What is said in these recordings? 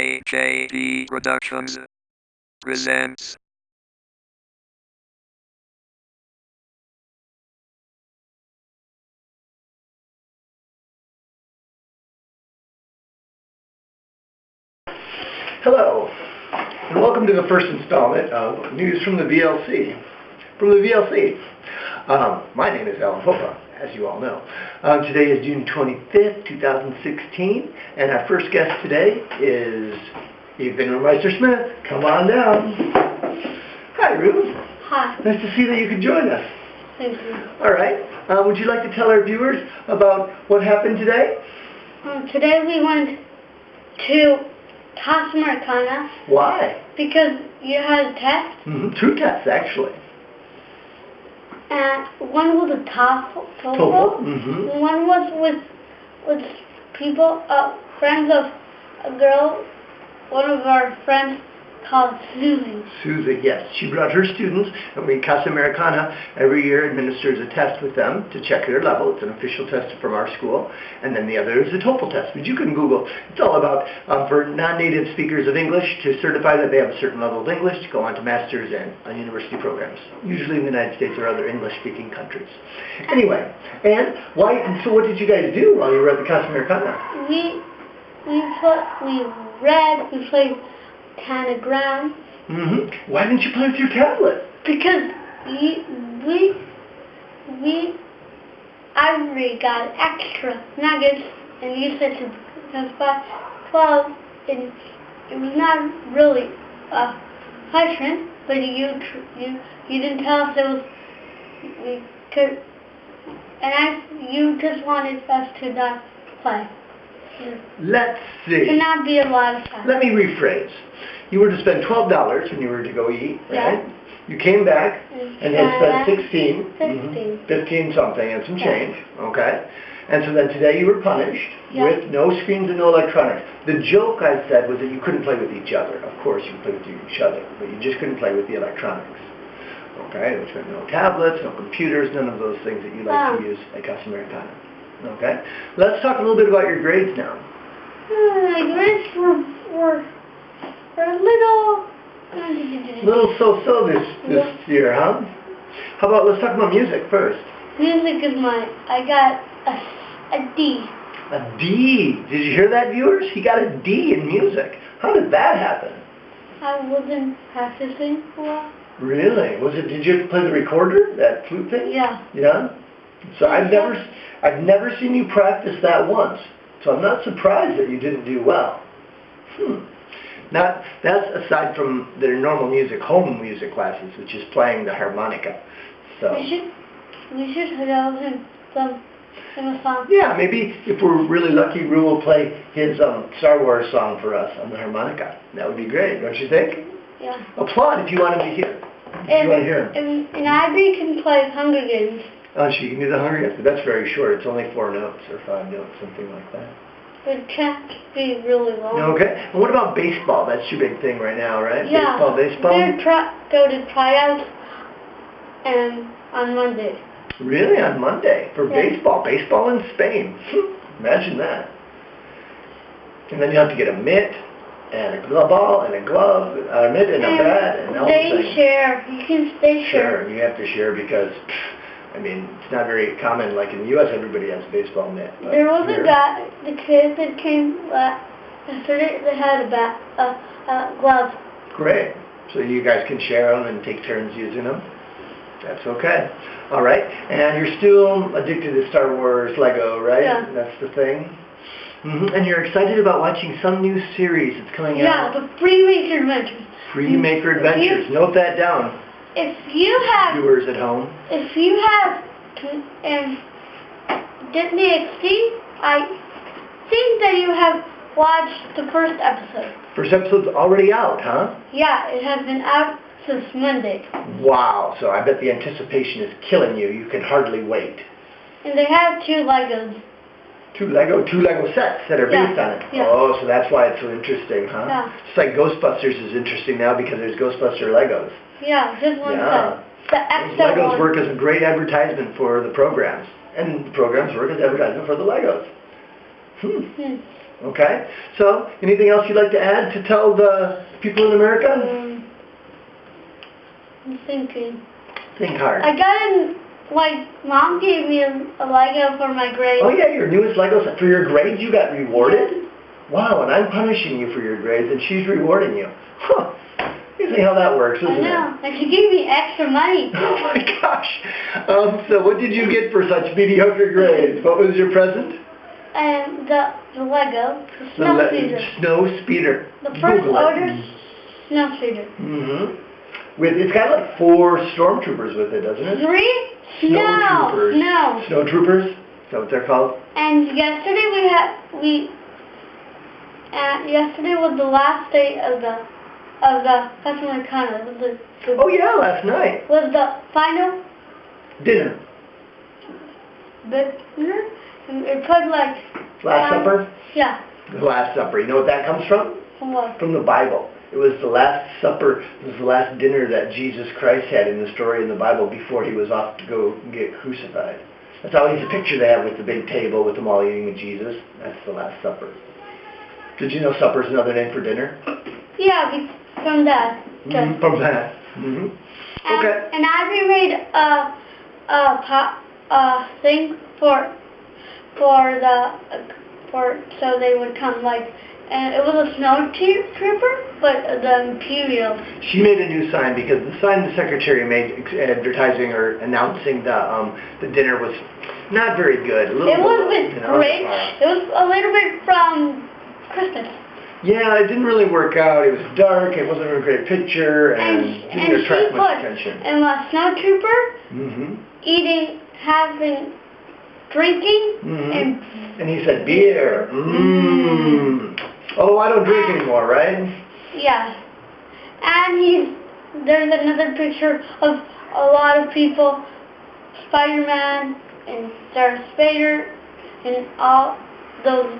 KJD Productions presents. Hello, and welcome to the first installment of News from the VLC. My name is Alan Hopa, as you all know. Today is June 25th, 2016, and our first guest today is Ethan Meister-Smith. Come on down. Hi, Ruth. Hi. Nice to see that you could join us. Thank you. All right. Would you like to tell our viewers about what happened today? Today we went to Casa Americana. Why? Because you had a test. Two tests, actually. And one was a TOEFL. TOEFL. One was with people, friends of a girl, one of our friends called Susie. Susie, yes. She brought her students, and Casa Americana every year administers a test with them to check their level. It's an official test from our school. And then the other is a TOEFL test, which you can Google. It's all about, for non-native speakers of English, to certify that they have a certain level of English to go on to master's and university programs, usually in the United States or other English-speaking countries. Anyway, and so what did you guys do while you were at the Casa Americana? We read, we played Tanagram. Why didn't you play with your tablet? Because Ivory got extra nuggets and you said to buy 12, and it was not really a punishment, but you didn't tell us it was, you just wanted us to not play. Let's see. To not be a lot of fun. Let me rephrase. You were to spend $12 when you were to go eat, right? Yeah. You came back and had spent 16. 15 something and some change, okay? And so then today you were punished with no screens and no electronics. The joke I said was that you couldn't play with each other. Of course you could play with each other, but you just couldn't play with the electronics. Okay, which meant no tablets, no computers, none of those things that you like to use at Casa Americana. Okay, let's talk a little bit about your grades now. My grades were a little so-so this year, huh? How about, let's talk about music first. Music is I got a D. A D? Did you hear that, viewers? He got a D in music. How did that happen? I wasn't practicing a lot. Really? Did you play the recorder, that flute thing? Yeah. Yeah? So I've never seen you practice that once. So I'm not surprised that you didn't do well. Now, that's aside from their normal home music classes, which is playing the harmonica. So we should have sing a song. Yeah, maybe if we're really lucky, Rue will play his Star Wars song for us on the harmonica. That would be great, don't you think? Yeah. Applaud if you want him to hear. If you want to hear him. And Ivory can play Hunger Games. Oh, she can do the Hunger Games, but that's very short. It's only 4 notes or 5 notes, something like that. It can't be really long. Okay. And what about baseball? That's your big thing right now, right? Yeah. Baseball? We're go to tryouts on Monday. Really? On Monday? For baseball? Baseball in Spain. Imagine that. And then you have to get a mitt and a ball and a glove, a mitt and a bat and all they share. You can share. Sure, you have to share because, I mean, it's not very common. Like in the U.S., everybody has a baseball mitt. There was a guy, the kid that came yesterday, they had a glove. Great. So you guys can share them and take turns using them? That's okay. All right. And you're still addicted to Star Wars Lego, right? Yeah. That's the thing? And you're excited about watching some new series that's coming out? Yeah, the Freemaker Adventures. Freemaker Adventures. Note that down. If you have... Viewers at home. If you have Disney XD, I think that you have watched the first episode. First episode's already out, huh? Yeah, it has been out since Monday. Wow, so I bet the anticipation is killing you. You can hardly wait. And they have 2 Legos. Two Lego sets that are based on it. Yeah. Oh, so that's why it's so interesting, huh? Yeah. It's like Ghostbusters is interesting now because there's Ghostbuster Legos. Yeah, just one set. The extra Legos work as a great advertisement for the programs. And the programs work as advertisement for the Legos. Okay? So, anything else you'd like to add to tell the people in America? I'm thinking. Think hard. I got Mom gave me a Lego for my grade. Oh yeah, your newest Lego set. For your grades you got rewarded? Wow, and I'm punishing you for your grades and she's rewarding you. Huh. You see how that works, isn't it? I know. And she gave me extra money. Oh my gosh. So what did you get for such mediocre grades? What was your present? The Lego, the snowspeeder. Snowspeeder. The first Google order it. snowspeeder. Mm-hmm. It's got like 4 stormtroopers with it, doesn't it? 3? Snowtroopers. No. Snowtroopers? Is that what they're called? And yesterday yesterday was the last day of the customer economy. Oh yeah, last night. Was the final Dinner. dinner? And it put like... Last Supper? Yeah. The Last Supper. You know what that comes from? From what? From the Bible. It was the Last Supper, it was the last dinner that Jesus Christ had in the story in the Bible before he was off to go get crucified. That's always a picture they have with the big table with them all eating with Jesus. That's the Last Supper. Did you know supper is another name for dinner? Yeah, from that. From that. Mm-hmm. Okay. And I made a thing so they would come and it was a snow trooper, but the Imperial. She made a new sign because the sign the secretary made advertising or announcing the dinner was not very good. It was a bit Grinch. It was a little bit from Christmas. Yeah, it didn't really work out. It was dark. It wasn't a great picture, and didn't attract much attention. And a snow trooper eating, drinking, and he said beer. Oh, I don't drink anymore, right? Yeah. And there's another picture of a lot of people, Spider-Man and Darth Vader and all those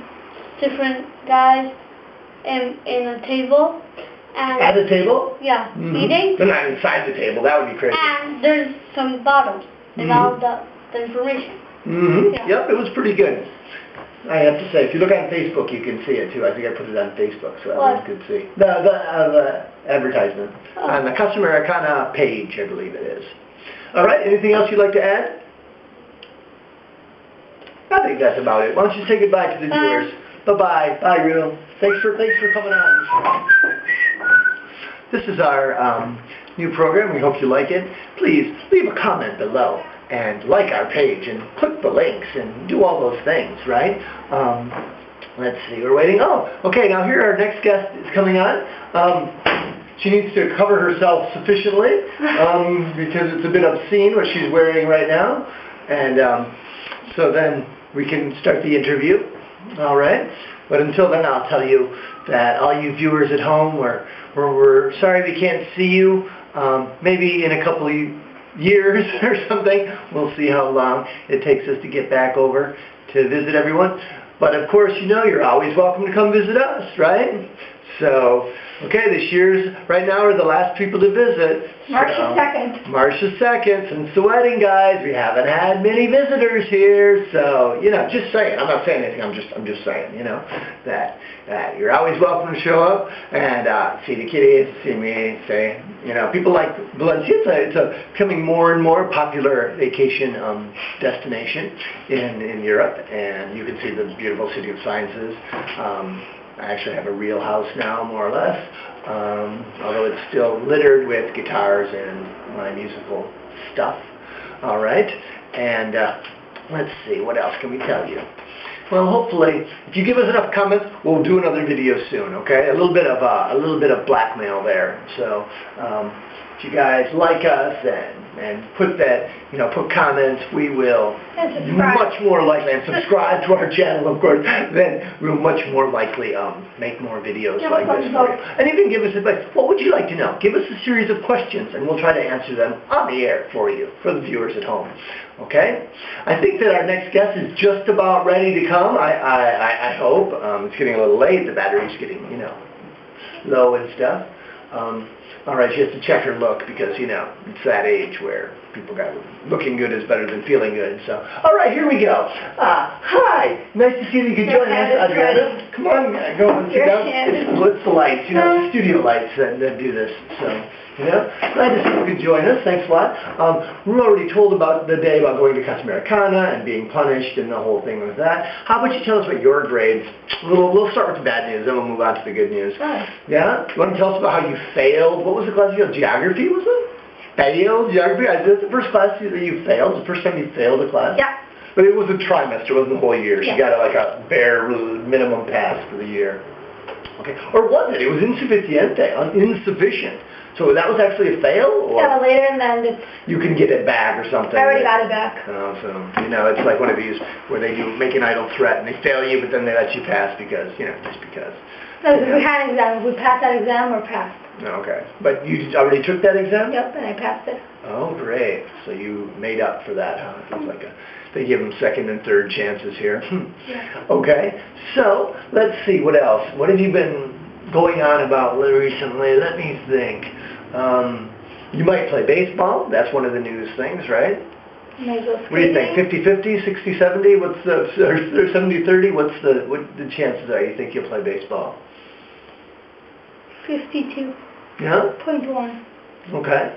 different guys in a table. And at the table? Yeah, eating. They're not inside the table. That would be crazy. And there's some bottles and all the information. Yeah. Yep, it was pretty good. I have to say, if you look on Facebook, you can see it too. I think I put it on Facebook, so everyone could see. The advertisement. On the Customer Americana page, I believe it is. All right, anything else you'd like to add? I think that's about it. Why don't you say goodbye to the viewers? Bye-bye. Bye, Rue. Thanks for coming on. This is our new program. We hope you like it. Please leave a comment below and like our page and click the links and do all those things, right? Let's see, we're waiting. Oh, okay, now here our next guest is coming on. She needs to cover herself sufficiently because it's a bit obscene what she's wearing right now. And so then we can start the interview, all right? But until then, I'll tell you that all you viewers at home, we're sorry we can't see you. Maybe in a couple of years or something. We'll see how long it takes us to get back over to visit everyone. But of course, you know, you're always welcome to come visit us, right? So, okay, this year's, right now, are the last people to visit. March the 2nd. March the 2nd, since the wedding, guys. We haven't had many visitors here, so, you know, just saying. I'm not saying anything, I'm just saying, you know, that you're always welcome to show up and see the kiddies, see me, say, you know, people like Valencia. It's a becoming more and more popular vacation destination in Europe, and you can see the beautiful City of Sciences. I actually have a real house now, more or less, although it's still littered with guitars and my musical stuff. All right, and let's see, what else can we tell you? Well, hopefully, if you give us enough comments, we'll do another video soon. Okay, a little bit of blackmail there. So, if you guys like us and put that, you know, put comments, we will much more likely, and subscribe to our channel, of course, then we'll much more likely make more videos like this for you. And even give us advice. What would you like to know? Give us a series of questions, and we'll try to answer them on the air for you, for the viewers at home. Okay? I think that our next guest is just about ready to come. I hope. It's getting a little late. The battery's getting, you know, low and stuff. All right, she has to check her look because, you know, it's that age where people got looking good is better than feeling good. So, all right, here we go. Hi, nice to see you. You can join us, Adriana. Come on, go and sit down. It's the lights, you know, it's studio lights that do this. So, you know, glad to see you could join us. Thanks a lot. We were already told about the day about going to Casa Americana and being punished and the whole thing with that. How about you tell us about your grades? We'll start with the bad news, then we'll move on to the good news. Hi. Yeah? You want to tell us about how you failed? What was the class you failed? Geography, was it? Failed? Geography? That's the first class that you failed? The first time you failed a class? Yeah. But it was a trimester, it wasn't the whole year. Yeah. She got a bare minimum pass for the year. Okay. Or was it? It was insufficiente, insufficient. So that was actually a fail? Or Yeah, but later in the end, you can get it back or something? I already got it back. Oh, so, you know, it's like one of these where they make an idle threat and they fail you, but then they let you pass because, you know, just because. No, we had an exam. If we passed that exam, we're passed. Okay. But you already took that exam? Yep, and I passed it. Oh, great. So you made up for that, huh? It's like they give them second and third chances here. Yeah. Okay. So, let's see, what else? What have you been going on about recently? Let me think. You might play baseball. That's one of the news things, right? May go What do you think? 50-50, 60-70? What's the, or 70-30? What the chances are you think you'll play baseball? 52.1. Yeah? Okay.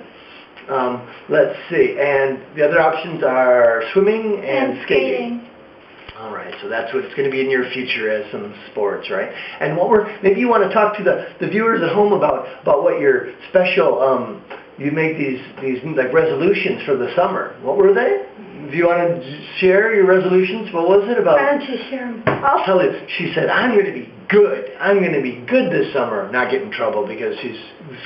Let's see. And the other options are swimming and skating. All right, so that's what's going to be in your future as some sports, right? And maybe you want to talk to the viewers at home about what your special, you make these like resolutions for the summer. What were they? Do you want to share your resolutions? What was it about? Why don't you share them? I'll tell you. She said, I'm going to be good. I'm going to be good this summer. Not get in trouble because she's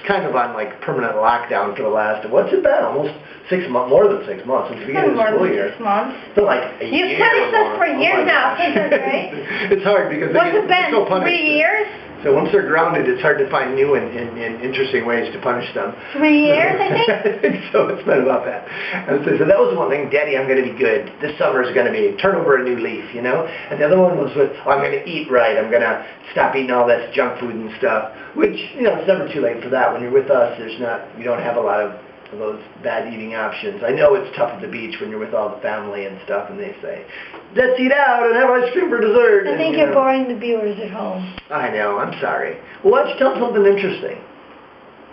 kind of on like permanent lockdown for the last, what's it been? Almost 6 months, more than 6 months since the beginning of the school year. 6 months. It's been like a year. You've punished us for years now, gosh. right? It's hard because What's it they're so been? punished. 3 years? So once they're grounded, it's hard to find new and interesting ways to punish them. 3 years, I think? I think so. It's been about that. And so that was one thing. Daddy, I'm going to be good. This summer is going to be turn over a new leaf, you know? And the other one was with, I'm going to eat right. I'm going to stop eating all this junk food and stuff, which, you know, it's never too late for that. When you're with us, you don't have a lot of those bad eating options. I know it's tough at the beach when you're with all the family and stuff, and they say, let's eat out and have ice cream for dessert. I think you're boring the viewers at home. I know, I'm sorry. Well, why don't you tell them something interesting?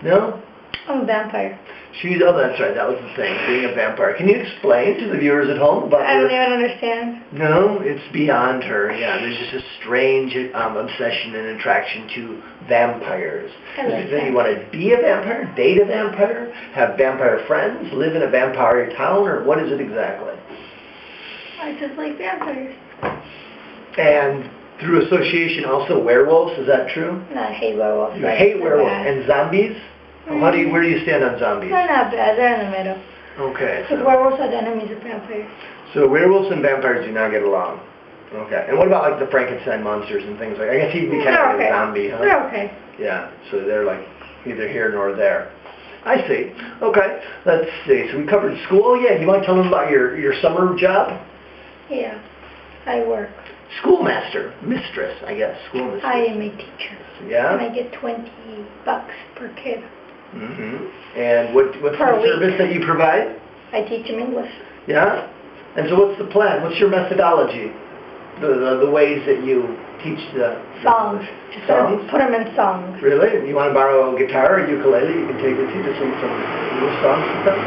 No? I'm a vampire. Oh, that's right, that was the thing, being a vampire. Can you explain to the viewers at home about I don't even understand. No, it's beyond her, yeah. There's just a strange obsession and attraction to vampires. You want to be a vampire, date a vampire, have vampire friends, live in a vampire town, or what is it exactly? I just like vampires. And through association also werewolves, is that true? No, I hate werewolves. You hate werewolves. And zombies? Where do you stand on zombies? They're not bad, they're in the middle. Okay. Because werewolves are the enemies of vampires. So werewolves and vampires do not get along. Okay. And what about like the Frankenstein monsters and things like that? I guess he'd be kind of like a zombie, huh? They're okay. Yeah, so they're like neither here nor there. I see. Okay. Let's see. So we covered school. Oh yeah, you want to tell them about your summer job? Yeah, I work. Schoolmaster, mistress, I guess. Schoolmistress. I am a teacher. Yeah? And I get $20 per kid. Mm-hmm. And what's the week. service that you provide? I teach them English. Yeah? And so what's the plan? What's your methodology? The ways that you teach the songs. Songs? Put them in songs. Really? You want to borrow a guitar or a ukulele? You can take with you to sing some English songs with them?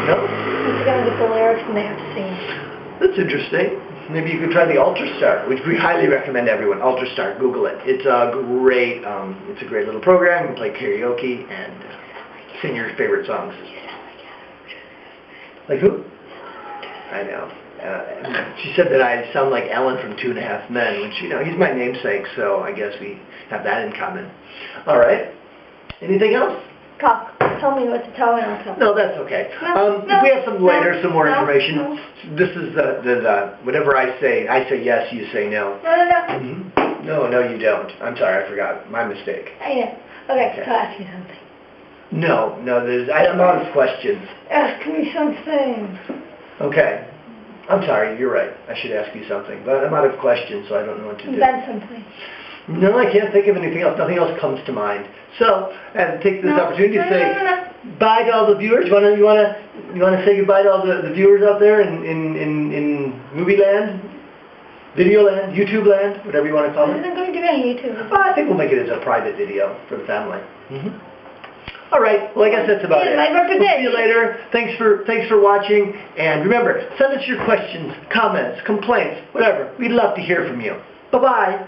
No? I'm going to get the lyrics and they have to sing. That's interesting. Maybe you could try the Ultrastar, which we highly recommend everyone. Ultrastar, Google it. It's a great little program. You can play karaoke and sing your favorite songs. Like who? I know. She said that I sound like Ellen from 2.5 Men, which, you know, he's my namesake, so I guess we have that in common. All right. Anything else? Talk. Tell me what to tell and I'll tell. No, that's okay. No, if we have some later, some more information. No. This is the whatever I say yes, you say no. No. No, you don't. I'm sorry, I forgot. My mistake. I know. Okay, so ask me something. No, I'm out of questions. Ask me something. Okay. I'm sorry, you're right. I should ask you something, but I'm out of questions, so I don't know what to do. Invent something. No, I can't think of anything else. Nothing else comes to mind. So, and take this opportunity to say bye to all the viewers. You wanna say goodbye to all the viewers out there in movie land, video land, YouTube land, whatever you want to call it. This isn't going to be on YouTube. Well, I think we'll make it as a private video for the family. All right. Well, I guess that's about it. We'll see you later. Thanks for watching. And remember, send us your questions, comments, complaints, whatever. We'd love to hear from you. Bye-bye.